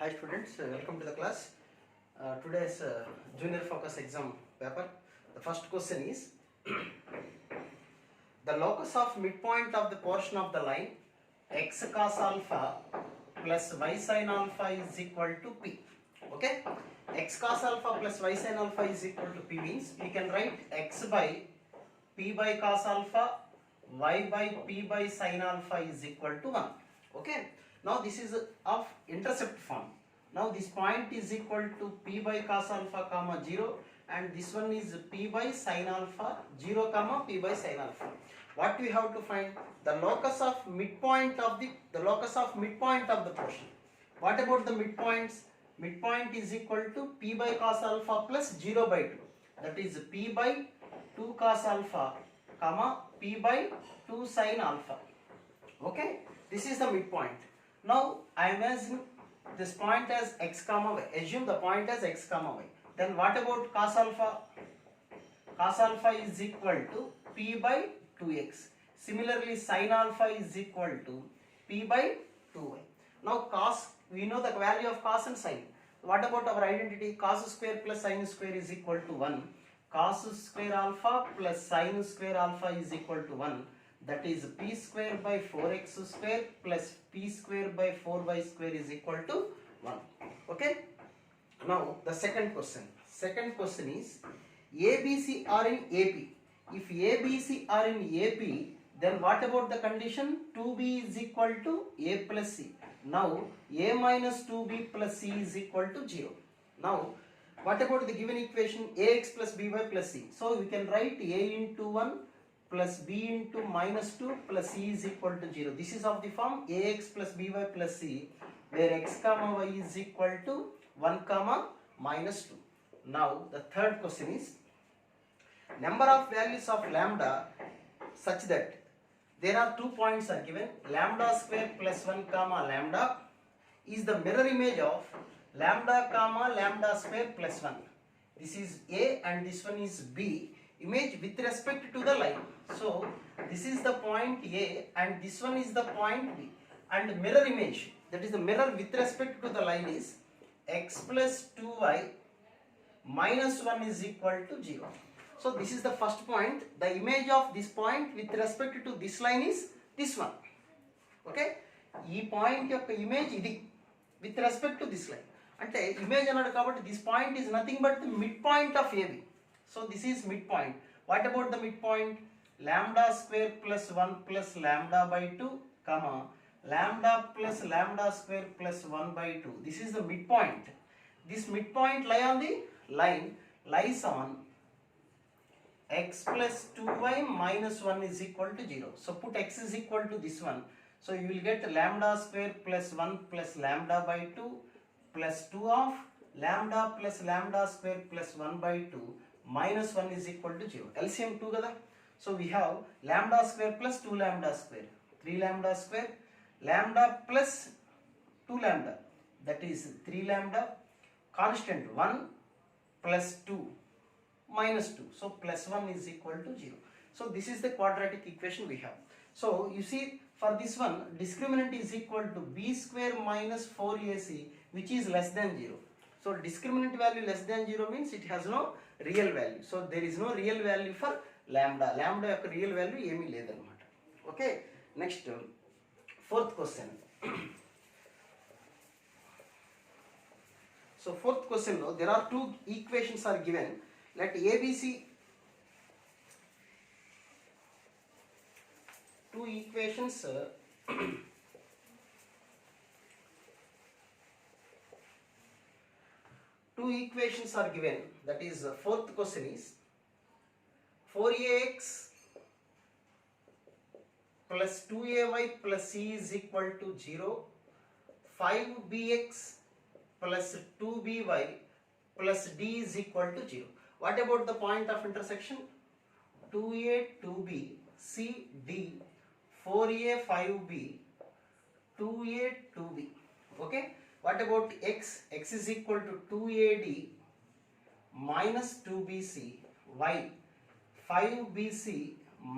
Hi students, welcome to the class. Today's junior focus exam paper. The first question is the locus of midpoint of the portion of the line x cos alpha plus y sin alpha is equal to p. Okay, x cos alpha plus y sin alpha is equal to p means we can write x by p by cos alpha, y by p by sin alpha is equal to 1. Okay, now this is of intercept form. Now this point is equal to p by cos alpha comma 0, and this one is p by sin alpha 0 comma p by sin alpha. What we have to find? The locus of midpoint of the locus of midpoint of the portion. What about the midpoints? Midpoint is equal to p by cos alpha plus 0 by 2. That is p by 2 cos alpha comma p by 2 sin alpha. Okay, this is the midpoint. Now I imagine this point as x comma y. Assume the point as x comma y. Then what about cos alpha? Cos alpha is equal to p by 2x. Similarly, sin alpha is equal to p by 2y. Now cos, we know the value of cos and sin. What about our identity? Cos square plus sin square is equal to 1. Cos square alpha plus sin square alpha is equal to 1. That is p square by 4x square plus p square by 4y square is equal to 1. Okay. Now the second question. Second question is ABC are in AP. If ABC are in AP, then what about the condition? 2b is equal to a plus c. Now a minus 2b plus c is equal to 0. Now what about the given equation ax plus by plus c? So we can write a into 1 plus b into minus 2 plus c is equal to 0. This is of the form ax plus by plus c, where x comma y is equal to 1 comma minus 2. Now the third question is number of values of lambda such that there are 2 points are given. Lambda square plus 1 comma lambda is the mirror image of lambda comma lambda square plus 1. This is A and this one is B, image with respect to the line. So this is the point A and this one is the point B, and mirror image, that is the mirror with respect to the line, is x plus 2y minus 1 is equal to 0. So this is the first point. The image of this point with respect to this line is this one. Okay, ఈ point యొక్క image ఇది with respect to this line. అంటే image అన్నాడు కాబట్టి this point is nothing but the mid point of AB. So this is mid point. What about the mid point? Lambda square plus 1 plus lambda by 2 comma lambda plus lambda square plus 1 by 2. This is the mid point. This mid point lie on the line lies on x plus 2y minus 1 is equal to 0. So put x is equal to this one. So you will get lambda square plus 1 plus lambda by 2 plus 2 of lambda plus lambda square plus 1 by 2 minus 1 is equal to 0. LCM 2 kada. So we have lambda square plus 2 lambda square, 3 lambda square, lambda plus 2 lambda, that is 3 lambda, constant 1 plus 2 minus 2. So plus 1 is equal to 0. So this is the quadratic equation we have. So you see, for this one discriminant is equal to b square minus 4ac, which is less than 0. So discriminant value less than 0 means it has no real value. So there is no real value for lambda. Lambda యొక్క real value ఏమీ లేదన్నమాట. Okay, next fourth question. So fourth question లో there are two equations are given. Let ABC, two equations two equations are given. That is fourth question is 4ax plus 2ay plus c is equal to 0, 5bx plus 2by plus d is equal to 0. What about the point of intersection? 2a, 2b, c, d, 4a, 5b, 2a, 2b. Okay. What about x? X is equal to 2ad minus 2bc, y 5bc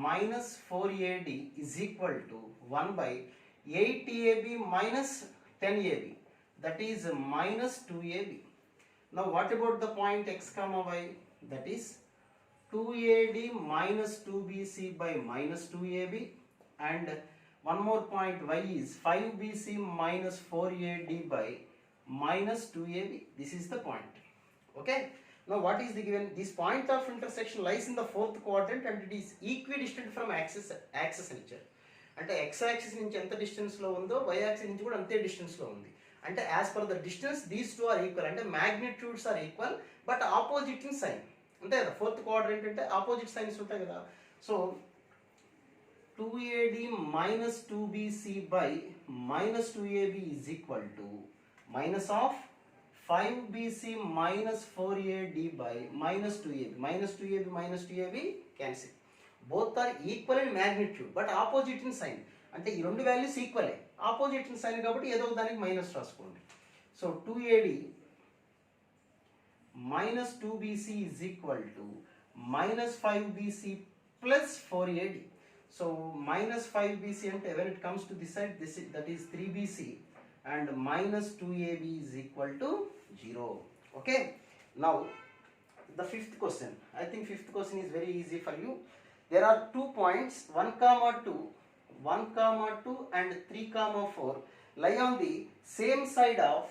minus 4ad is equal to 1 by 8ab minus 10ab. that is minus 2ab. Now what about the point x comma y? That is 2ad minus 2bc by minus 2ab, and one more point y is 5bc minus 4ad by minus 2ab. This is the point. Okay, now what is the given? This point of intersection lies in the fourth quadrant and it is equidistant from axis అని ఇచ్చారు. అంటే x axis నుంచి ఎంత distance లో ఉందో y axis నుంచి కూడా అంతే డిస్టెన్స్ లో ఉంది. అంటే as per the distance these two are equal, అంటే magnitudes are equal but opposite in sign. అంతే కదా, ఫోర్త్ క్వాడ్రంట్ అంటే ఆపోజిట్ సైన్స్ ఉంటాయి కదా. So 2ad minus 2bc by minus 2ab is equal to minus of 5bc minus 4ad by minus 2ab. Minus 2ab minus 2ab cancel. Both are equal in magnitude but opposite in sign. అంటే ఈ రెండు values ఈక్వలే, opposite in sign కాబట్టి ఏదో దానికి minus రాసుకోండి. So 2ad minus 2bc is equal to minus 5bc plus 4ad. So minus 5bc అంటే when it comes to this side, that is 3bc, and minus 2ab is equal to 0. Okay, now the fifth question. I think fifth question is very easy for you. There are 2 points 1 comma 2 and 3 comma 4 lie on the same side of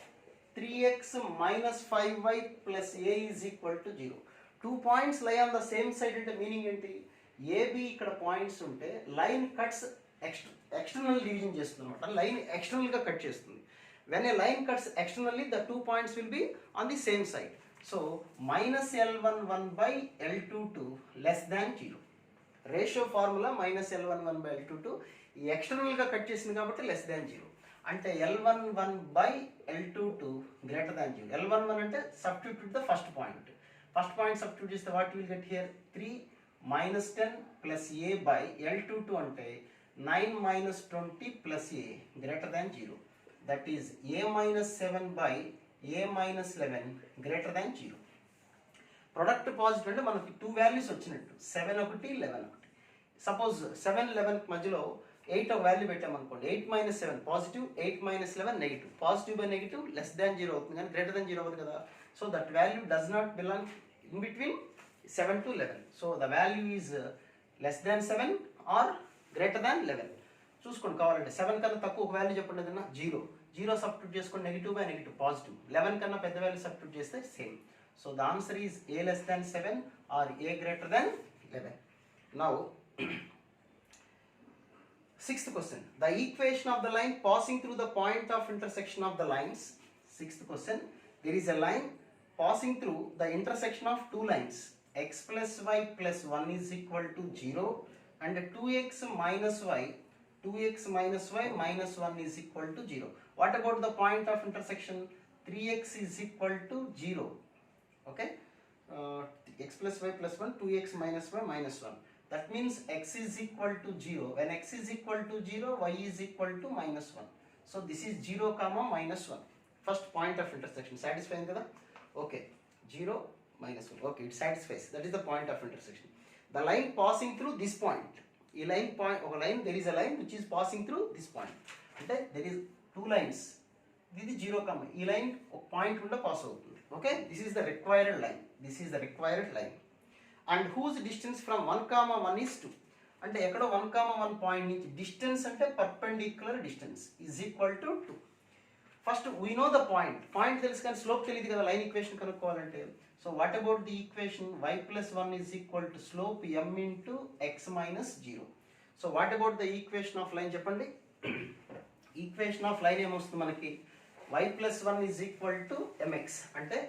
3x minus 5y plus a is equal to 0. 2 points lie on the same side అంటే meaning ఏంటి? AB ఇక్కడ points ఉంటే line cuts external division చేస్తుంది అనమాట. Line external గా cut చేస్తుంది. when a line cuts externally, the 2 points will be on the same side. So minus L11 by L22 less than 0. Ratio formula minus L11 by L22. ఈ ఎక్స్టర్నల్గా cut చేసింది కాబట్టి less than 0. అంటే L11 by L22 greater than 0. L11 అంటే substitute the first point. First point substitute చేస్తే what will get here 3 minus 10 plus a by L22 అంటే 9 minus 20 plus a greater than 0. That is a minus 7 by a minus 11 greater than 0. Product positive అంటే మనకి 2 values వచ్చినట్టు, 7 ఒకటి 11 ఒకటి. Suppose 7 11 మధ్యలో 8 ఒక value పెట్టామనుకోండి, 8 minus 7 positive, 8 minus 11 negative. Positive by negative less than 0 అవుతుంది కానీ గ్రేటర్ దాన్ 0 అవుతుంది కదా. So that value does not belong in between 7 to 11. So the value is less than 7 or greater than 11. చూసుకోండి కావాలంటే 7 కన్నా తక్కువ ఒక వాల్యూ చెప్పండి ఏదన్నా 0. 0 సబ్స్టిట్యూట్ చేసుకొని నెగిటివ్ బై నెగిటివ్ పాజిటివ్. 11 కన్నా పెద్ద వాల్యూ సబ్స్టిట్యూట్ చేస్తే same. So the answer is a less than 7 or a greater than 11. Now sixth question. The equation of the line passing through the point of intersection of the lines. Sixth question. There is a line passing through the intersection of two lines. X plus y plus 1 is equal to 0 and 2x minus y minus 1 is equal to 0. What about the point of intersection? 3x is equal to 0. Okay, x plus y plus 1, 2x minus y minus 1. That means x is equal to 0. When x is equal to 0, y is equal to minus 1. So this is 0 comma minus 1. First point of intersection. Satisfying kada? Okay, 0 minus 1. Okay, it satisfies. That is the point of intersection. The line passing through this point. A line point, or line, there is a line which is passing through this point. Okay, there is two lines. This is 0 comma. A line point unda pass avutundi. Okay, this is the required line. This is the required line. And whose distance from 1 comma 1 is 2. అంటే ఎక్కడో 1 comma 1 point నుంచి distance అంటే perpendicular distance is equal to 2. First we know the point. Point తెలుసు కానీ slope తెలియదు కదా line equation కనుక్కోవాలంటే. So what about the equation y plus 1 is equal to slope m into x minus 0. So what about the equation of line చెప్పండి. Equation of line ఏమొస్తుంది మనకి? y plus 1 is equal to mx అంటే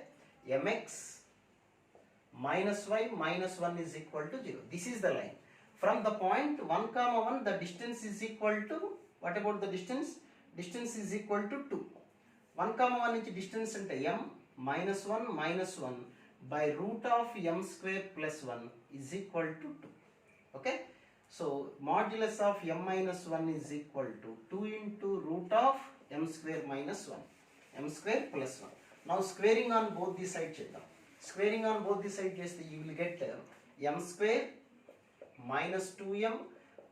mx minus y minus 1 is equal to 0. This is the line. From the point 1 comma 1 the distance is equal to, what about the distance? Distance is equal to 2. 1 comma 1 నుంచి distance అంటే m minus 1 minus 1 by root of m square plus 1 is equal to 2. Okay, so modulus of m minus 1 is equal to 2 into root of m square minus 1, m square plus 1. Now squaring on both the sides చేద్దాం. Squaring on both the sides చేస్తే you will get m square minus 2m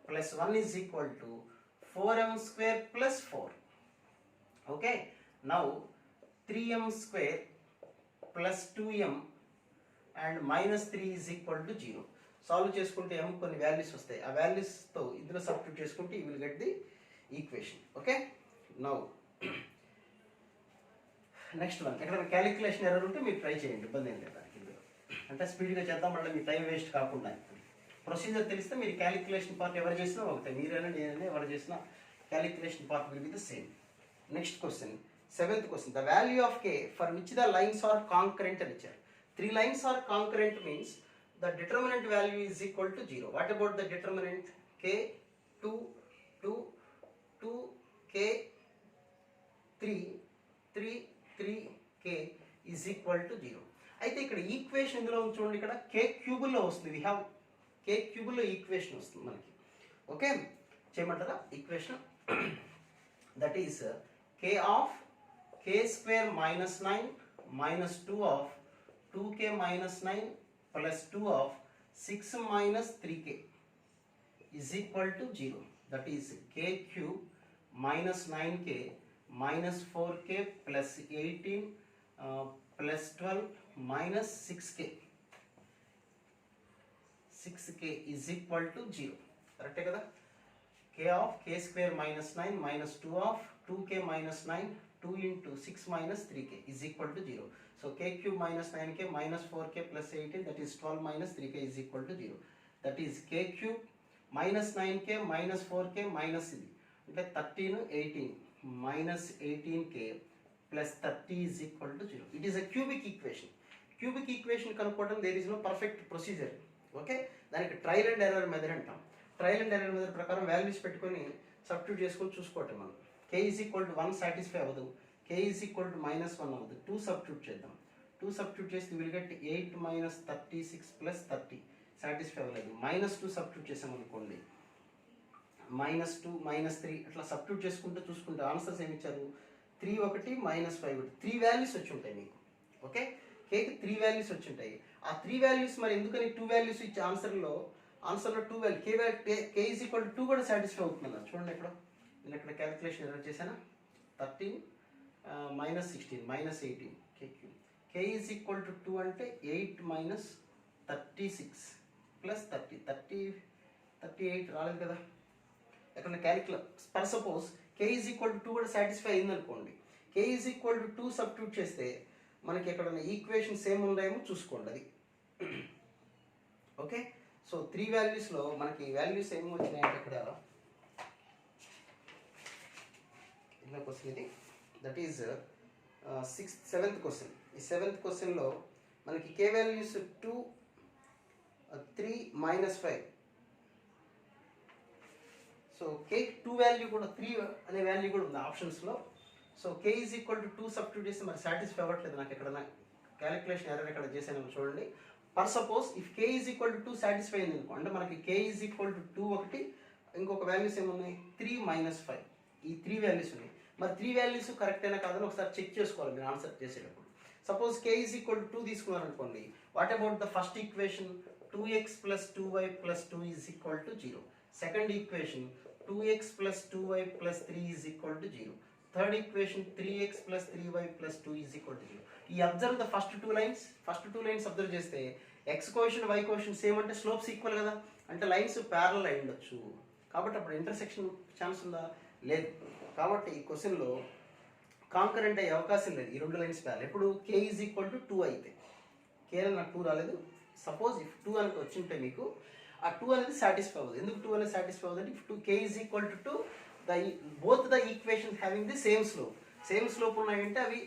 plus 1 is equal to 4m square plus 4. Okay, now 3m square plus 2m and minus 3 is equal to 0. Solve చేసుకుంటే m కొన్ని values వస్తాయి. ఆ వాల్యూస్తో ఇందులో substitute చేసుకుంటే you will get the equation. Okay, now next one. ఎక్కడ calculation error ఉంటే మీరు try చేయండి, ఇబ్బంది ఏం లేదు దానికి. ఇందులో అంటే స్పీడ్గా చేద్దాం, మళ్ళీ మీ టైం వేస్ట్ కాకుండా. ప్రొసీజర్ తెలిస్తే మీరు క్యాలిక్యులేషన్ పార్ట్ ఎవరు చేసినా ఒకటే, మీరైనా నేనైనా ఎవరు చేసినా calculation part will be the same. Next question, 7th question. The value of k for which the lines are concurrent అని ఇచ్చారు. 3 lines are concurrent means the determinant value is equal to 0. What about the determinant? K 2 2 2 K 3 3 3 K is equal to 0. అయితే ఇక్కడ equation ఇందులో చూడండి, ఇక్కడ k క్యూబుల్లో వస్తుంది. We have k క్యూబుల్లో equation వస్తుంది మనకి. ఓకే, చేయమంటారా equation? That is k of k square minus 9 minus 2 of 2k minus 9 plus 2 of 6 minus 3k is equal to 0. That is k cube minus 9k minus 4k plus 18 plus 12 minus 6k. 6k is equal to 0. Correct kada? K of k square minus 9 minus 2 of 2k minus 9 2 into 6 minus 3k is equal to 0. So k cube minus 9k minus 4k plus 18, that is 12 minus 3k is equal to 0. That is k cube minus 9k minus 4k minus ఇది అంటే 13 18 minus 18k plus 30 is equal to 0. It is a cubic equation. Cubic equation కనుక్కోవడం there is no perfect procedure. Okay, దానికి trial and error method అంటాం. Trial and error method ప్రకారం values పెట్టుకొని substitute చేసుకొని చూసుకోవటం. మనం k is equal to 1 satisfy అవ్వదు, k is equal to minus 1 అవ్వదు. 2 సబ్స్టిట్యూట్ చేద్దాం. 2 సబ్స్టిట్యూట్ చేస్తే will get 8 minus 36 plus 30 satisfy అవ్వలేదు. మైనస్ 2 సబ్స్టిట్యూట్ చేసాం అనుకోండి, మైనస్ 2 మైనస్ 3 అట్లా సబ్స్టిట్యూట్ చేసుకుంటూ చూసుకుంటే ఆన్సర్స్ ఏమి ఇచ్చారు? 3 ఒకటి మైనస్ 5 ఒకటి 3 వాల్యూస్ వచ్చి ఉంటాయి మీకు. ఓకే, కేకి 3 వాల్యూస్ వచ్చి ఉంటాయి. ఆ 3 వాల్యూస్ మరి ఎందుకని 2 వాల్యూస్ ఇచ్చే ఆన్సర్లో 2 value k is equal to 2 కూడా సాటిస్ఫై అవుతుంది. చూడండి ఇక్కడ నేను ఇక్కడ క్యాలిక్యులేషన్ ఎలా చేశానా? 13 minus 16 minus 18 k cube. K is equal to 2 అంటే 8 minus 36 plus 38 రాలేదు కదా. ఎక్కడ for suppose k is equal to 2 కూడా సాటిస్ఫై అయింది అనుకోండి. k is equal to 2 substitute చేస్తే మనకి ఎక్కడ ఈక్వేషన్ సేమ్ ఉన్నాయేమో చూసుకోండి అది. ఓకే, సో 3 వాల్యూస్లో మనకి వాల్యూస్ ఏమో వచ్చినాయంటే ఇక్కడ ఇలా క్వశ్చన్ ఇది. That is 7th question. ఈ 7th క్వశ్చన్లో మనకి k values 2 3 minus 5. So k 2 value కూడా 3 అనే వాల్యూ కూడా ఉంది ఆప్షన్స్లో. So k is equal to 2 substitute చేస్తే మరి సాటిస్ఫై అవ్వట్లేదు. నాకు ఎక్కడ క్యాలిక్యులేషన్ ఎర్రర్ ఎక్కడ చేశాను చూడండి. For suppose if k is equal to 2 satisfy అయింది అనుకో, అంటే మనకి k ఈజ్ ఈక్వల్ టు 2 ఒకటి, ఇంకొక వాల్యూస్ ఏమున్నాయి 3 minus 5. ఈ 3 వాల్యూస్ ఉన్నాయి. మరి 3 వాల్యూస్ కరెక్ట్ అయినా కాదని ఒకసారి చెక్ చేసుకోవాలి మీరు ఆన్సర్ చేసేటప్పుడు. Suppose k is equal to 2 తీసుకున్నారనుకోండి, what about the first equation? 2x plus 2y plus 2 is equal to 0. Second equation 2x plus 2y plus 3 is equal to 0. Third equation 3x plus 3y plus 2 is equal to 0. ఈ observe the first 2 lines. First 2 lines observe చేస్తే x coefficient y coefficient same అంటే slopes equal కదా, అంటే lines parallel అయి ఉండొచ్చు. కాబట్టి అప్పుడు intersection chance ఉందా? లేదు. కాబట్టి ఈ క్వశ్చన్లో కాంకరెంట్ అయ్యే అవకాశం లేదు. ఈ 2 లైన్స్ ప్యారలల్. ఎప్పుడు k ఈజ్ ఈక్వల్ టు 2 అయితే. k నాకు 2 రాలేదు. సపోజ్ ఇఫ్ 2 అని వచ్చింటే మీకు ఆ 2 అనేది సాటిస్ఫై అవ్వదు. ఎందుకు 2 అనేది సాటిస్ఫై అవ్వదు అంటే if k is equal to 2 both the equation having the same slope ఉన్నాయంటే అవి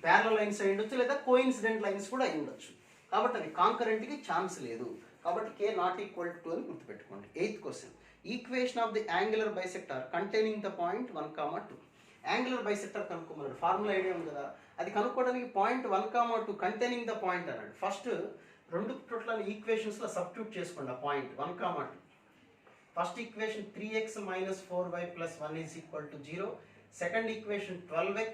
ప్యారలల్ లైన్స్ అయి ఉండొచ్చు, లేదా కోఇన్సిడెంట్ లైన్స్ కూడా అయి ఉండొచ్చు. కాబట్టి అవి కాంకరెంట్కి ఛాన్స్ లేదు. కాబట్టి k నాట్ ఈక్వల్ టు 2 అని గుర్తుపెట్టుకోండి. 8th question. Equation of the angular bisector containing the point 1, 2. Angular bisector కనుక్కోమన్నాడు. ఫార్ములా ఐడియా ఉంది కదా, అది కనుక్కోవడానికి పాయింట్ 1, 2 కంటైనింగ్ ద పాయింట్ అన్నాడు. ఫస్ట్ 2 చోట్ల ఈక్వేషన్స్లో సబ్స్టిట్యూట్ చేసుకోండి ఆ point 1, 2. First equation 3x minus 4y plus 1 is equal to 0. Second equation 12x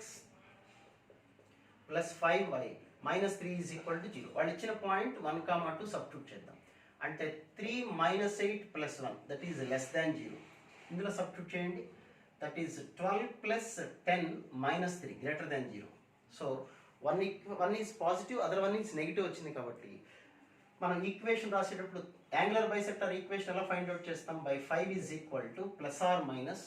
plus 5y minus 3 is equal to 0. వాళ్ళు ఇచ్చిన పాయింట్ 1, 2 సబ్స్టిట్యూట్ చేద్దాం. అంటే 3 minus 8 plus 1 that is less than 0. ఇందులో సబ్స్టిట్యూట్ చేయండి. that is 12 plus 10 minus 3 greater than 0. So one is positive, other one is negative వచ్చింది కాబట్టి మనం equation రాసేటప్పుడు యాంగులర్ బైసెక్టర్ ఈక్వేషన్ ఎలా ఫైండ్ అవుట్ చేస్తాం? By 5 is equal to plus are minus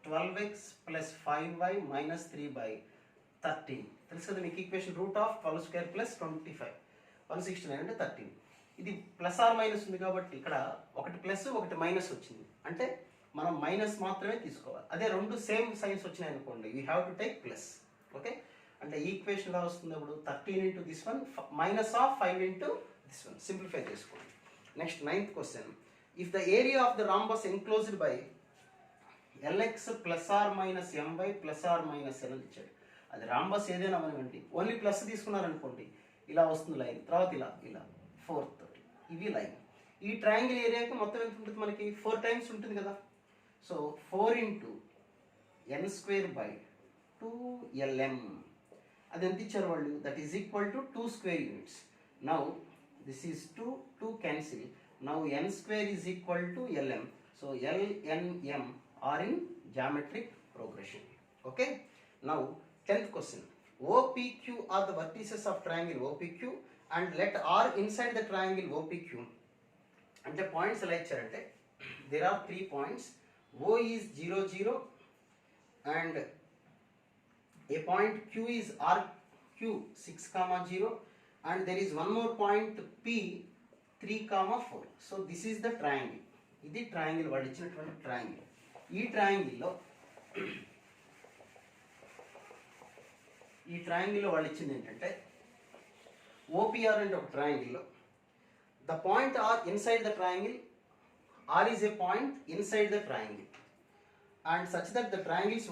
12x plus 5y minus 3/13. తెలుసు కదా మీకు equation root of 12 square plus 25 169 అంటే 13. ఇది ప్లస్ ఆర్ మైనస్ ఉంది కాబట్టి ఇక్కడ ఒకటి ప్లస్ ఒకటి మైనస్ వచ్చింది, అంటే మనం మైనస్ మాత్రమే తీసుకోవాలి. అదే రెండు సేమ్ సైన్స్ వచ్చినాయి అనుకోండి, you have to take plus. Okay, అంటే ఈక్వేషన్ ఎలా వస్తుంది అప్పుడు 13 into this one minus of 5 into this one. Simplify చేసుకోండి. Next 9th question, if the area of the rhombus enclosed by l x plus are minus m by plus are minus l అని ఇచ్చాడు. అది rhombus ఏదైనా అవనివ్వండి, only plus తీసుకున్నారనుకోండి ఇలా వస్తుంది line, తర్వాత ఇలా ఇలా 4 తోటి ఇవి లైన్. ఈ ట్రయాంగిల్ ఏరియాకి మొత్తం ఎంత ఉంటుంది మనకి? 4 టైమ్స్ ఉంటుంది కదా. So 4 into n square by 2lm, అది ఎంత ఇచ్చారు వాళ్ళు? That is equal to 2 square units. Now this is 2 cancel. Now n square is equal to lm. So LNM are in geometric progression. Okay, now 10th question, OPQ are the vertices of triangle OPQ and let R inside the triangle OPQ. అంటే points ఎలా ఇచ్చారంటే there are 3 points. O is 0 0 and a point Q is RQ 6 0 and there is one more point P 3 4. So this is the triangle. ఇది triangle వాళ్ళు ఇచ్చినటువంటి triangle. ఈ ట్రయాంగిల్లో వాళ్ళు ఇచ్చింది ఏంటంటే ఓపీఆర్ అంటే ఒక ట్రయాంగిల్లో the point R inside the triangle, R is a point inside the triangle and such that the triangles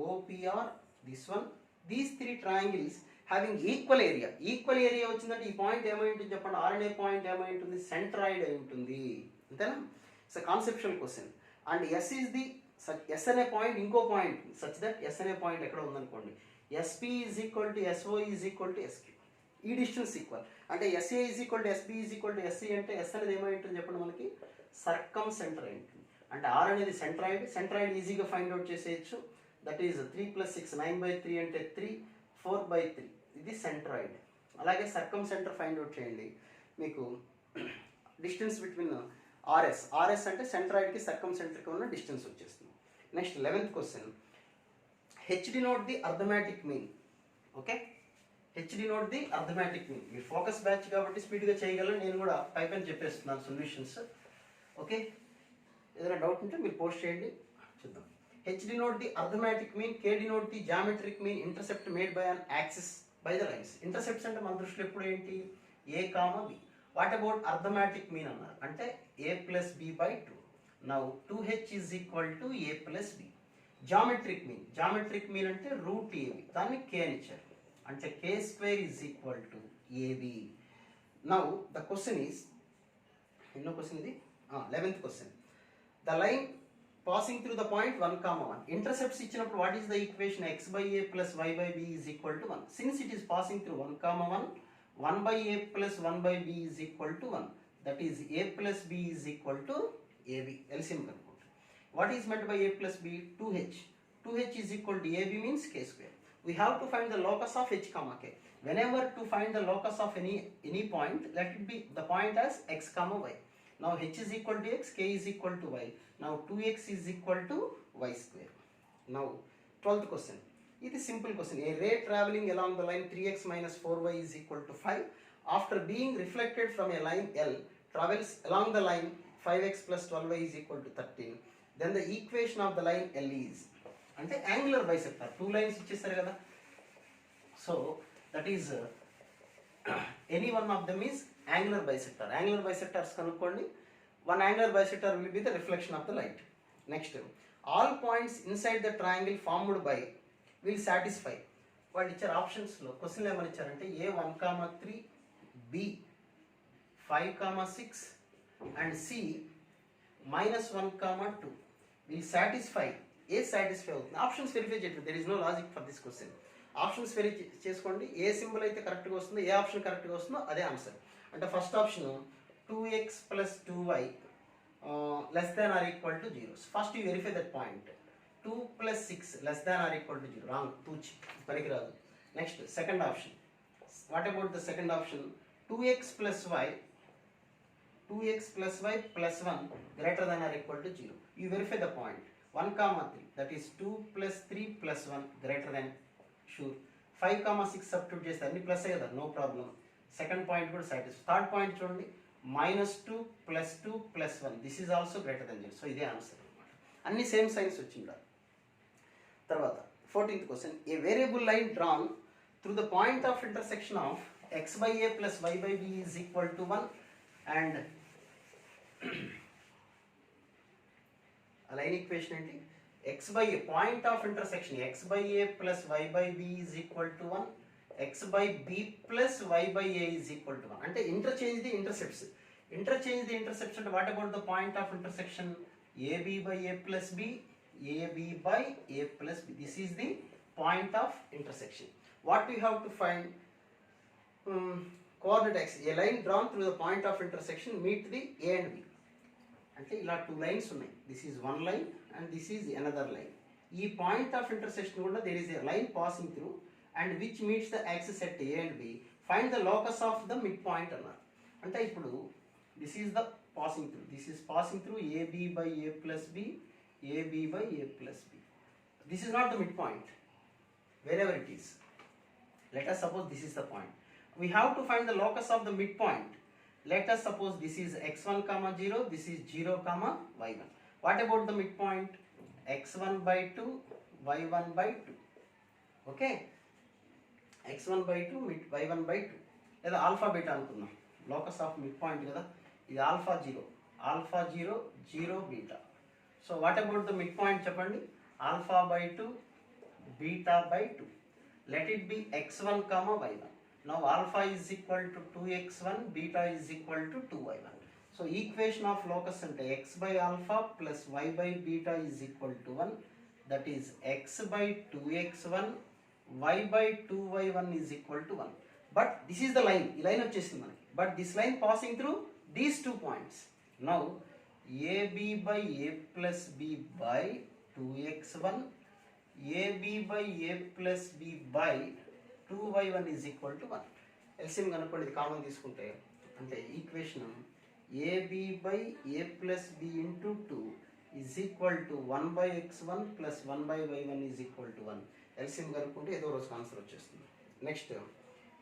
OPR this one, these 3 triangles having equal area వచ్చిందంటే ఈ పాయింట్ ఏమై ఉంటుంది చెప్పండి? ఆర్ అనే పాయింట్ ఏమై ఉంటుంది? సెంట్రాయిడ్ అయి ఉంటుంది, అంతేనా? It's a conceptual question. And S అనే పాయింట్ ఇంకో పాయింట్ సచ్ దట్ ఎస్ అనే పాయింట్ ఎక్కడ ఉందనుకోండి, SP is equal to SO is equal to SQ, ఈ డిస్టెన్స్ ఈక్వల్. అంటే SA is equal to SB is equal to SC అంటే S అనేది ఏమై ఉంటుంది చెప్పండి మనకి? సర్కమ్ సెంటర్ అయి ఉంటుంది. అంటే ఆర్ అనేది సెంట్రాయిడ్ ఈజీగా ఫైండ్ అవుట్ చేసేయచ్చు. దట్ ఈజ్ 3 + 6 9/3 అంటే 3 4/3, ఇది సెంట్రాయిడ్. అలాగే సర్కమ్ సెంటర్ ఫైండ్ అవుట్ చేయండి, మీకు డిస్టెన్స్ బిట్వీన్ ఆర్ఎస్ అంటే సెంట్రాయిడ్కి సర్కమ్ సెంటర్కి ఉన్న డిస్టెన్స్ వచ్చేస్తుంది. Next 11th question, H denote the arithmetic mean. Okay, H denote the arithmetic mean. మీరు ఫోకస్ బ్యాచ్ కాబట్టి స్పీడ్గా చేయగలరు, నేను కూడా పైపైన చెప్పేస్తున్నాను సొల్యూషన్స్. ఓకే, ఏదైనా డౌట్ ఉంటే మీరు పోస్ట్ చేయండి, చూద్దాం. H denote the arithmetic mean, K denote the geometric mean intercept made by an axis by the lines. Intercepts అంటే మన దృష్టిలో ఎప్పుడు ఏంటి? A, B. What about arithmetic mean అన్నారు అంటే a + b/2. Now 2h is equal to a + b. Geometric mean అంటే route AB, దాన్ని k అని ఇచ్చారు, అంటే k² is equal to AB. Now the question is, ఎన్నో క్వశ్చన్ ఇది? 11th question, the line passing through the point 1, 1. Intercepts ఇచ్చినప్పుడు what is the equation? x/a + y/b is equal to 1. Since it is passing through 1, 1, 1/a + 1/b is equal to 1. That is a + b is equal to AB. LCM కనుక్కోండి. What is meant by a + b? 2h is equal to AB means k². We have to find the locus of h, k. Whenever to find the locus of any point, let it be the point as x, y. Now h is equal to x, k is equal to y. Now 2x is equal to y². Now 12th question. It is simple question. A ray traveling along the line 3x minus 4y is equal to 5. After being reflected from a line L, travels along the line 5x plus 12y is equal to 13. Then the equation of the line L is, అంటే angular bisector 2 lines ఇచ్చేస్తారు కదా. So that is any one of them is angular bisector. Angular bisectors కనుక్కోండి. One angular bisector will be the reflection of the light. Next, all points inside the triangle formed by will satisfy. వాళ్ళు ఇచ్చారు ఆప్షన్స్లో క్వశ్చన్లు ఏమని ఇచ్చారంటే A 1, 3, B 5, 6 అండ్ C -1, 2 will satisfy. ఏ satisfy అవుతుంది? ఆప్షన్స్ వెరిఫై చేయట్లేదు. There is no logic for this question. Options verify చేసుకోండి. ఏ సింబల్ అయితే కరెక్ట్గా వస్తుందో, ఏ ఆప్షన్ కరెక్ట్గా వస్తుందో అదే ఆన్సర్. అంటే first option 2x + 2y less than or equal to 0. So first you verify that point. 2 plus 6 less than or equal to 0. Wrong. Next, second option. What about the second option? 2x plus y plus 1 greater than or equal to 0. You verify the point. 1 comma 3, that is 2 plus 3 plus 1 greater than, sure. 5 comma 6 substitute చేస్తే అన్ని plus కదా, no problem. Second point కూడా satisfy. Third point చూడండి, -2 plus 2 plus 1, this is also greater than 0. So ఇదే answer అనమాట. అన్ని same signs వచ్చిందా. తర్వాత 14th question, A variable line drawn through the point of intersection of x by a plus y by b is equal to 1 and line equation ఏంటి, x by a point of intersection x by a plus y by b is equal to 1, x by b plus y by a is equal to 1. అంటే interchange the intercepts. Interchange the intercepts అంటే what about the point of intersection, ab by a plus b, ab by a plus b. This is the point of intersection. What we have to find, coordinate x. A line drawn through the point of intersection meet the a and b. అంటే ఇలా 2 lines ఉన్నాయి. This is 1 line and this is another line. ఈ point of intersection కూడా there is a line passing through and which meets the axis at A and B. Find the locus of the mid point అన్నారు. అంటే ఇప్పుడు this is the passing through, this is passing through AB by A plus B, AB by A plus B. This is not the mid point wherever it is. Let us suppose this is the point. We have to find the locus of the midpoint. Let us suppose this is x1 comma 0, this is 0 comma y1. What about the midpoint? x1 by 2, y1 by 2. Okay, x1 by 2, y1 by 2. లేదా alpha beta అనుకుందాం. Locus of mid point కదా, ఇది alpha 0, alpha 0, 0 beta. So what about the mid point చెప్పండి, alpha by 2, beta by 2. Let it be x1 comma y1. Now alpha is equal to 2x1, beta is equal to 2y1. So equation of locus ante x by alpha plus y by beta is equal to 1. That is x by 2x1, y by 2y1 is equal to 1. But this is the line. ఈ line వచ్చేసింది మనకి. But this line passing through these 2 points. Now ab by a plus b by 2x1, ab by a plus b by 2y1 is equal to 1. LCM కనుక్కోండి, ఇది common తీసుకుంటే. అంటే equation ab by a plus b into 2 is equal to 1 by x1 plus 1 by y1 is equal to 1. LCM కనుక్కుంటే ఏదో రోజు answer వచ్చేస్తుంది. Next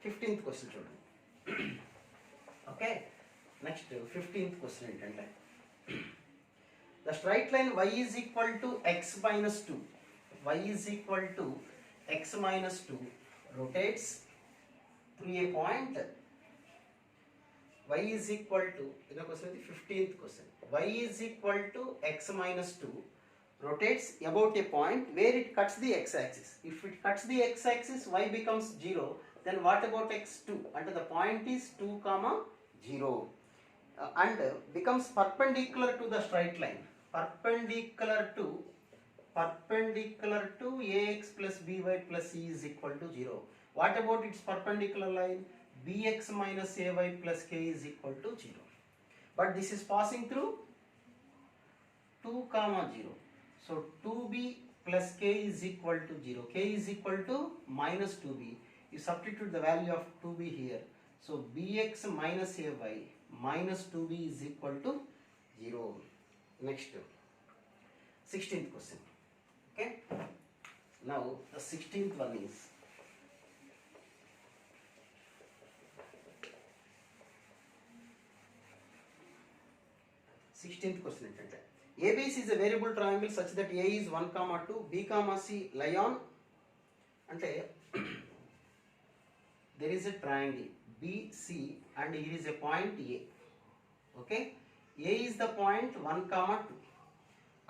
15th question చూడండి. Okay, next 15th question ఏంటంటే, the straight line y is equal to x minus 2, y is equal to x minus 2 rotates through a point. Y is equal to, this question is the 15th question. Y is equal to x minus 2 rotates about a point where it cuts the x-axis. If it cuts the x-axis, y becomes 0. Then what about x2? And the point is 2 comma 0 and becomes perpendicular to the straight line. Perpendicular to ax plus by plus c is equal to 0. What about its perpendicular line? Bx minus ay plus k is equal to 0. But this is passing through 2 comma 0. So 2b plus k is equal to 0. K is equal to minus 2b. You substitute the value of 2b here. So bx minus ay minus 2b is equal to 0. Next, 16th question. Okay, now the 16th one is, question ఏంటంటే, ABC is a variable triangle such that A is 1 comma 2, B comma C lie on. అంటే there is a triangle BC and here is a point A. Okay, A is the point 1 comma 2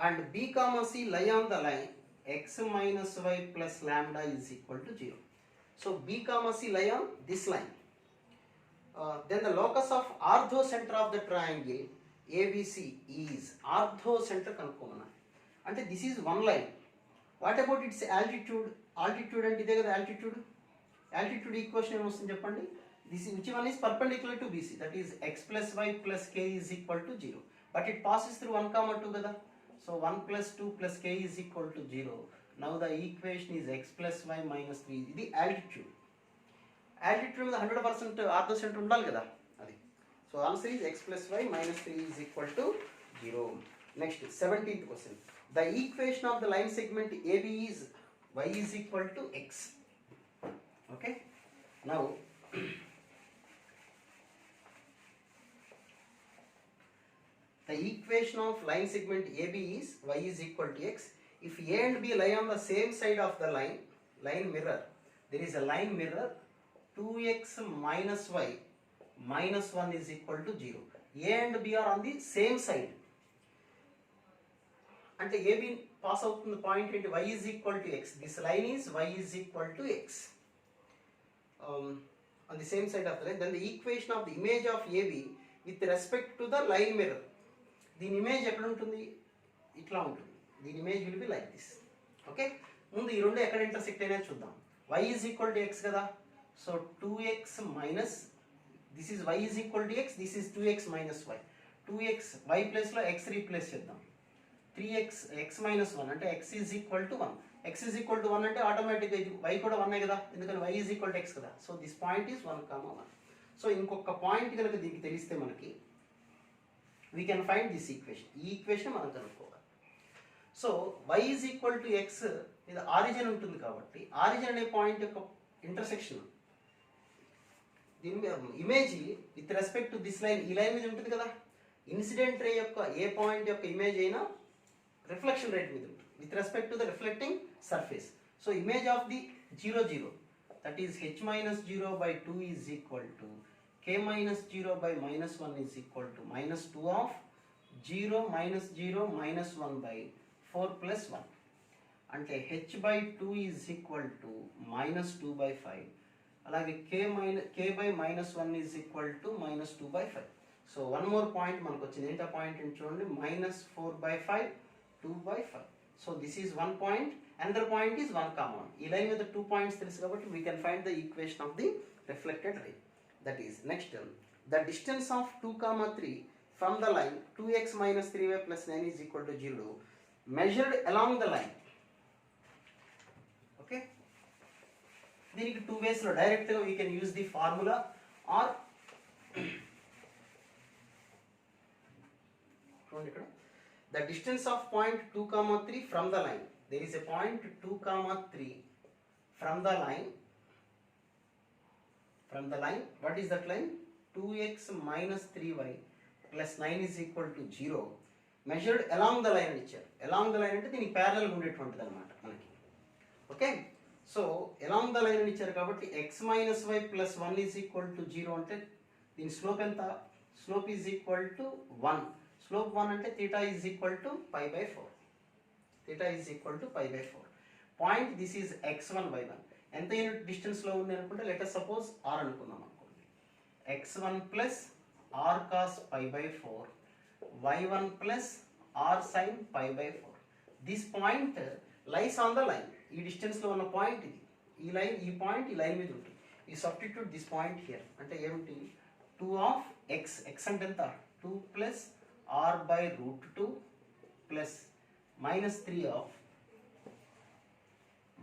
and B comma C lie on the line x minus y plus lambda is equal to 0. So B comma C lie on this line. Then the locus of orthocenter of the triangle ABC is orthocenter కనుక్కోమన్నా. అంటే this is one line. What about its altitude? Altitude అంటే ఇదే కదా altitude. Altitude equation ఏమొస్తుంది చెప్పండి. This is which one is perpendicular to BC, that is x plus y plus k is equal to 0. but it passes through 1 comma 2 kada. So 1 plus 2 plus k is equal to 0. Now the equation is x plus y minus 3. ఇది altitude. Altitude మీద 100% ఆర్థోసెంటర్ ఉండాలి కదా అది. So answer is x plus y minus 3 is equal to 0. Next 17th question. The equation of the line segment AB is y is equal to x. Okay. Now the equation of line segment AB is y is equal to x. If A and B lie on the same side of the line mirror, there is a line mirror 2x minus y minus 1 is equal to 0. A and B are on the same side. And AB pass out from the point into y is equal to x. This line is y is equal to x. On the same side of the line, then the equation of the image of AB with respect to the line mirror. దీని image ఎక్కడ ఉంటుంది, ఇట్లా ఉంటుంది. దీని image will be like this. Okay, ముందు ఈ రెండు ఎక్కడ ఇంటర్సెక్ట్ అయినా చూద్దాం. y is equal to x కదా, so 2x minus this is y is equal to x, this is 2x minus y. 2x y ప్లేస్లో x రీప్లేస్ చేద్దాం. 3x x minus 1 అంటే x is equal to 1. x is equal to 1 అంటే ఆటోమేటిక్గా ఇది y కూడా 1 కదా, ఎందుకంటే y is equal to x కదా. So this point is 1, 1. So ఇంకొక పాయింట్ కనుక దీనికి తెలిస్తే మనకి we can find this equation. ఈ ఈక్వేషన్ మనం కనుక్కోవాలి. So y is equal to X ఇది ఆరిజిన్ ఉంటుంది కాబట్టి ఆరిజిన్ అనే పాయింట్ యొక్క ఇంటర్సెక్షన్ దీని image with respect to this line, ఈ లైన్ మీద ఉంటుంది కదా. ఇన్సిడెంట్ రే యొక్క ఏ పాయింట్ యొక్క ఇమేజ్ అయినా రిఫ్లెక్షన్ రేట్ మీద ఉంటుంది with respect to the reflecting surface. So image of the 0, 0 that is h minus 0 by 2 is equal to k minus 0 by minus 1 is equal to minus 2 of 0 minus 0 minus 1 by 4 plus 1. అంటే h by 2 is equal to minus 2 by 5. అలాగే k by minus 1 is equal to minus 2 by 5. So one more point మనకు వచ్చింది. ఏంటా point అని చూడండి, minus 4 by 5, 2 by 5. So this is 1 point. Another point is 1, 1. ఈ line మీద 2 points తెలుసు కాబట్టి we can find the equation of the reflected ray. That is next the distance of 2, 3 from the line 2x minus 3y plus 9 is equal to 0 measured along the line. Okay, దీనికి 2 ways లో direct గా we can use the formula or the distance of point 2, 3 from the line. There is a point 2, 3 from the line. From the line, what is that line? 2x minus 3y plus 9 is equal to 0 measured along the line అని ఇచ్చారు. along the line అంటే దీనికి parallel ఉండేటువంటిది అనమాట మనకి. Okay, so along the line అని ఇచ్చారు కాబట్టి x minus y plus 1 is equal to 0 అంటే దీని స్లోప్ ఎంత? Slope is equal to 1. Slope 1 అంటే theta is equal to pi by 4. theta is equal to pi by 4. Point this is x1, y1. ఎంత unit డిస్టెన్స్లో ఉంది అనుకుంటే let suppose r అనుకుందాం అనుకోండి. x1 plus r cos pi by 4, y1 plus r sin pi by 4. This point lies on the line. ఈ డిస్టెన్స్లో ఉన్న point ఇది. ఈ లైన్, ఈ పాయింట్ ఈ లైన్ మీద ఉంటుంది. ఈ సబ్స్టిట్యూట్ దిస్ పాయింట్ హియర్ అంటే ఏమిటి? 2 ఆఫ్ x. x అంటే ఎంత? 2 plus r by root 2 plus minus 3 of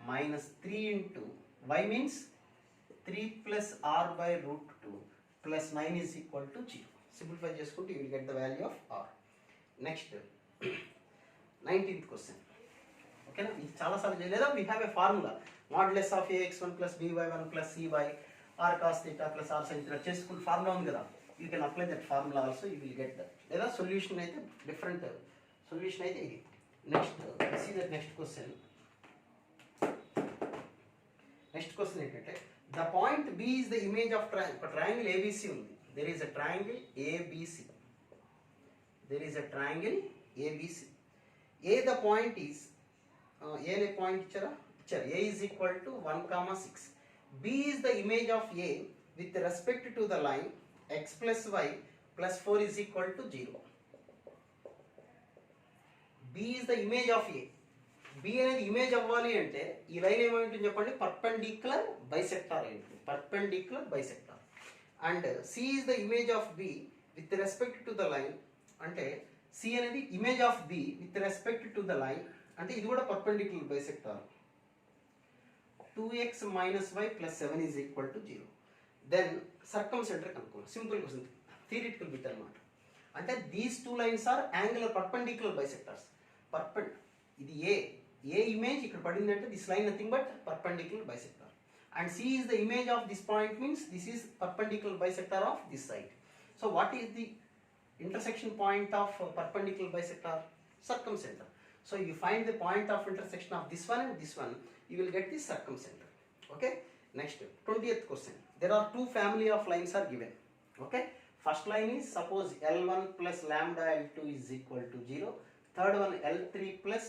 minus 3 into y means 3 plus r by root 2 plus 9 is equal to 0. Simplify చేసుకుంటే you will get the value of r. Next 19th question. Okay na, ఇది చాలా సార్లు చేయలేదా? we have a formula modulus of ax1 plus by1 plus cy r cos theta plus r sin theta చేసుకున్న formula ఉంది కదా. you can apply that formula also, you will get that. లేదా solution అయితే different solution అయితే ఇది. Next see the next question. Next question ఏంటంటే the point B is the image of triangle ABC ఉంది. there is a triangle ABC. there is a triangle ABC. A the point is A అనే point ఇచ్చారా? ఇచ్చారు. A is equal to 1, 6. B is the image of A with respect to the line x plus y plus 4 is equal to 0. B is the image of A. B అనేది image అవ్వాలి అంటే ఈ line ఏమైంటుంది చెప్పండి? Perpendicular bisector ఏంటి? Perpendicular bisector. And C is the image of B with respect to the line అంటే C అనేది image of B with respect to the line, అంటే ఇది కూడా perpendicular bisector. 2x minus y plus 7 is equal to 0. Then circumcenter కనుక్కోవాలి. Simple question, theoretical bit అనమాట. అంటే these two lines are angular perpendicular bisectors. ఇది ఏ image ఇక్కడ పడిందంటే this line nothing but perpendicular bisector. And C is the image of this point means this is perpendicular bisector of this side. So what is the intersection point of perpendicular bisector? Circumcenter. So you find the point of intersection of this one and this one, you will get the circumcenter. Okay, next 20th question. There are two family of lines are given. Okay, first line is suppose L1 plus lambda L2 is equal to 0. Third one L3 plus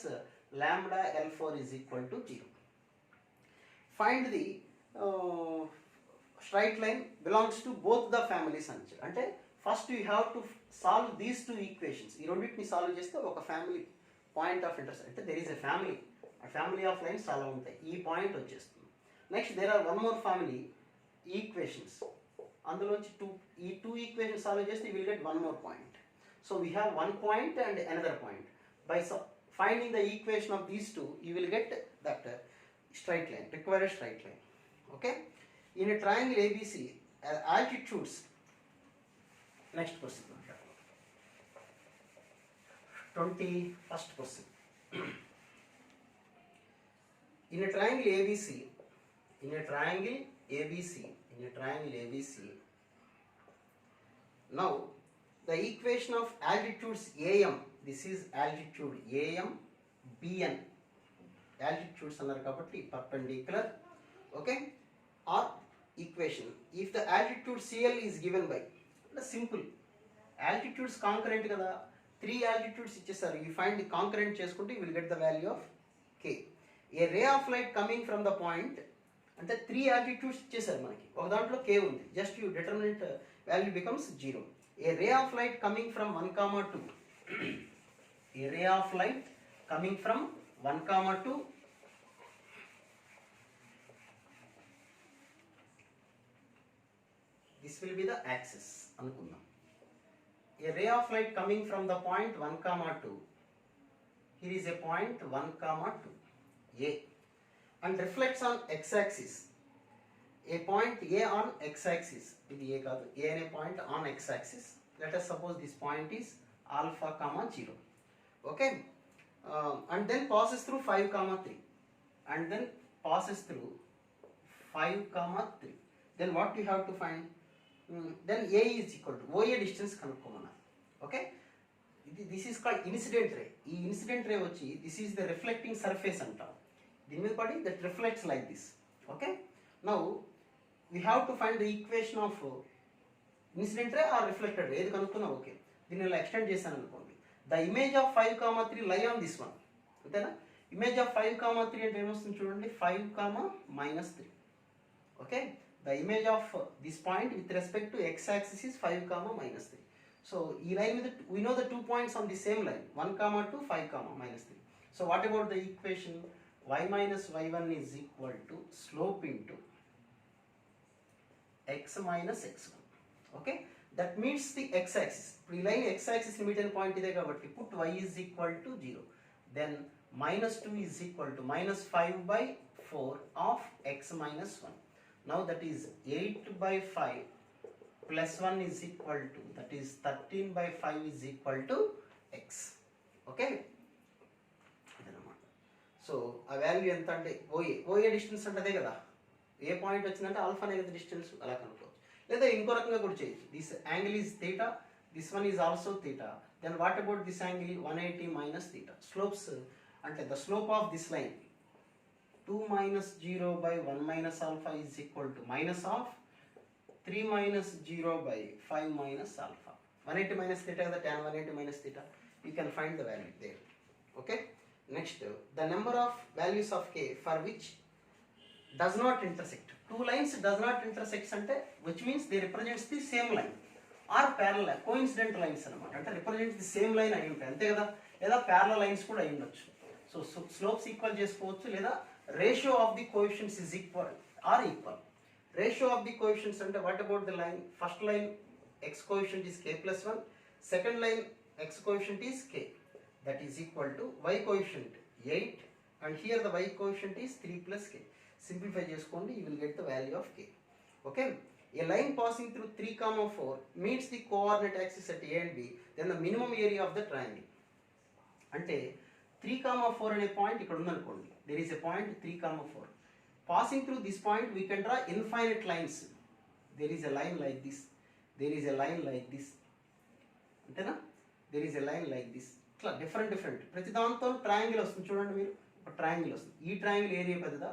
lambda L4 is equal to 0. Find the straight line belongs to both the families అంటే first you have to solve these two equations. ఈ రెండింటిని solve చేస్తే ఒక family point of interest అంటే there is a family, ఆ family of lines చాలా ఉంటాయి, ఈ పాయింట్ వచ్చేస్తుంది. Next there are one more family equations, అందులోంచి ఈ టూ ఈక్వేషన్స్ సాల్వ్ చేస్తే you will get one more point. So we have one point and another point. By finding the equation of these two, you will get that straight line, required straight line. Okay, in a triangle ABC, altitudes. Next question, 21st question. In a triangle ABC, now the equation of altitudes AM, this is altitude AM, BN, altitudes అన్నారు కాబట్టి perpendicular. Okay, or equation if the altitude CL is given by, simple, altitudes concurrent కదా, 3 altitudes ఇచ్చేసారు, you find the concurrent చేసుకుంటే you will get the value of K. A ray of light coming from the point, అంటే 3 altitudes ఇచ్చేసారు మనకి, ఒక దాంట్లో K ఉంది, just you determinant value becomes 0. A ray of light coming from 1, 2, a ray of light coming from 1, 2, this will be the axis అనుకుందాం. A ray of light coming from the point 1, 2, here is a point 1, 2, A, and reflects on x-axis. A point A on x-axis, ఇది A కాదు, A అనే point on x-axis. Let us suppose this point is alpha, 0. Okay, and then passes through 5, 3, and then passes through 5, 3. Then what you have to find? Then A is equal to OA distance కనుక్కోమన్నారు. Okay, this is called incident ray. ఈ incident ray వచ్చి this is the reflecting surface అంటాం, దీని మీద పడి that reflects like this. Okay, now we have to find the equation of incident ray or reflected ray, ఏది కనుక్కున్నా okay. దీన్ని ఇలా extend చేశాను అనుకోండి, the image of 5, 3 lie on this one, అంతేనా? image of 5, 3 అంటే ఏమొస్తుంది చూడండి, 5, -3. Okay, the image of this point with respect to x-axis is 5, -3. So ఈ లైన్ మీద we know the 2 points on the same line, 1, 2, 5, -3. So what about the equation? Y minus y1 is equal to slope into x minus x1. Okay, that means the x-axis. ఈ line x-axis limit అయిన point ఇదే కాబట్టి put y is equal to 0. Then -2 is equal to -5/4 of x minus 1. Now that is 8/5 plus 1 is equal to, that is 13/5 is equal to x. Okay, so ఆ value ఎంత అంటే OA distance అంటే అదే కదా, ఏ point వచ్చిందంటే ఆల్ఫానే కదా distance, అలా కనుక్కోవచ్చు. లేదా ఇంకో రకంగా కూడా చేయొచ్చు, this angle is theta, this one is also theta, then what about this angle 180 - theta. Slopes అంటే the slope of this line 2 - 0/1 - alpha is equal to minus of 3 - 0/5 - alpha. 180 - theta కదా, tan 180 - theta, you can find the value there. Okay, next the number of values of K for which does not intersect. Two lines does not intersect అంటే which means they represents the same line or parallel, coincident lines అన్నమాట, అంటే represents the same line అయి ఉంటాయి అంతే కదా, లేదా parallel lines కూడా అయి ఉండొచ్చు. సో స్లోప్స్ ఈక్వల్ చేసుకోవచ్చు, లేదా ratio of the coefficients is equal or equal. Ratio of the coefficients అంటే what about the line, first line x coefficient is k+1, second line x coefficient is k, that is equal to y coefficient 8, and here the y coefficient is 3 plus k. Simplify cheskondi, you will get the value of k. Okay, a line passing through 3 comma 4 meets the coordinate axis at a and b, then the minimum area of the triangle. అంటే 3 comma 4 అనే point ఇక్కడ ఉందనుకోండి, there is a point 3 comma 4. Passing through this point we can draw infinite lines. There is a line like this, there is a line like this, అంతేనా? there is a line like this. ఇట్లా different ప్రతి దాంతో triangle వస్తుంది. చూడండి మీరు, ఒక triangle వస్తుంది. ఈ ట్రయాంగిల్ ఏరియా పెద్దదా,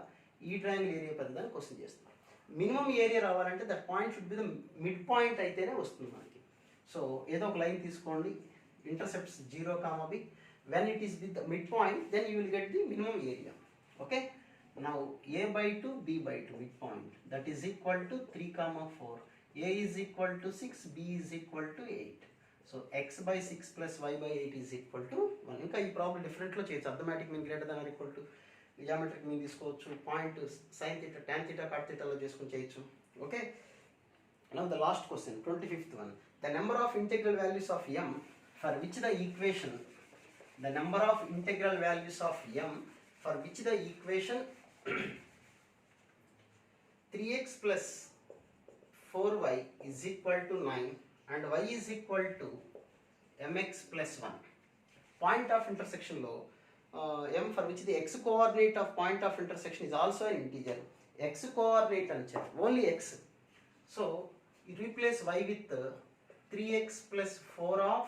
ఈ ట్రయాంగిల్ ఏరియా పెద్దదా అని క్వశ్చన్ చేస్తున్నాం. మినిమం ఏరియా రావాలంటే that point should be the mid point అయితేనే వస్తుంది మనకి. సో ఏదో ఒక లైన్ తీసుకోండి, ఇంటర్సెప్ట్స్ 0 కామా బి. When it is with the mid point then you will get the minimum area. Okay, now a by 2 b by 2 mid point, that is equal to 3 comma 4, a is equal to 6, b is equal to 8. So x by 6 plus y by 8 is equal to 1. ఇంకా ఈ problem డిఫరెంట్లో చేయొచ్చు. Arithmetic mean greater than equal to, geometric mean తీసుకోవచ్చు, point sine theta tan theta cot థీటాలో చేసుకొని చేయొచ్చు. Okay, now the last question 25th one. The number of integral values of m for which the equation, the number of integral values of m for which the equation 3x plus 4y is equal to 9 and y is equal to mx plus 1. Point of intersection లో m for which the x coordinate of point of intersection is also an integer. X coordinate అని చెప్పి only x. So you replace y with 3x plus 4 of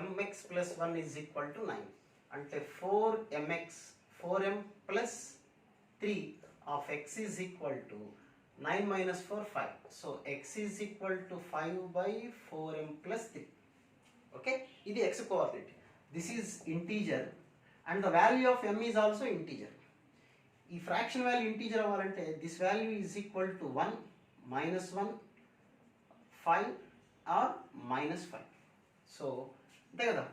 mx plus 1 is equal to 9. అంటే 4mx 4m plus 3 of x is equal to 9 minus 4 5. So x is equal to 5 by 4m plus 3. Okay, ఇది x coordinate. This is integer and the value of m is also integer. ఈ fraction value integer అవ్వాలంటే this value is equal to 1, minus 1, 5 or minus 5. So అంతే కదా,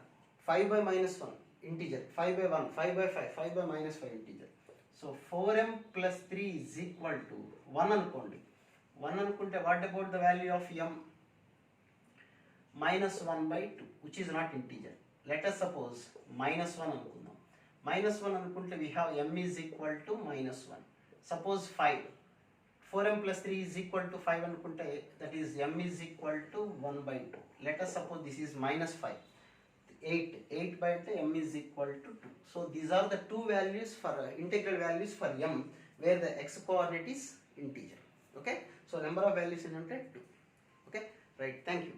5 by minus 1 integer, 5 by 1, 5 by 5, 5 by minus 5 integer. So 4m plus 3 is equal to 1 అనుకోండి. 1 అనుకుంటే what about the value of m? minus 1 by 2, which is not integer. Let us suppose minus 1 అనుకుందాం. minus 1 అనుకుంటే we have m is equal to minus 1. Suppose 5. 4m plus 3 is equal to 5 అనుకుంటే that is m is equal to 1 by 2. Let us suppose this is minus 5. 8 by the m is equal to 2. So these are the two values for integral values for m where the x coordinate is integer. Okay, so number of values in 2. Okay, right, thank you.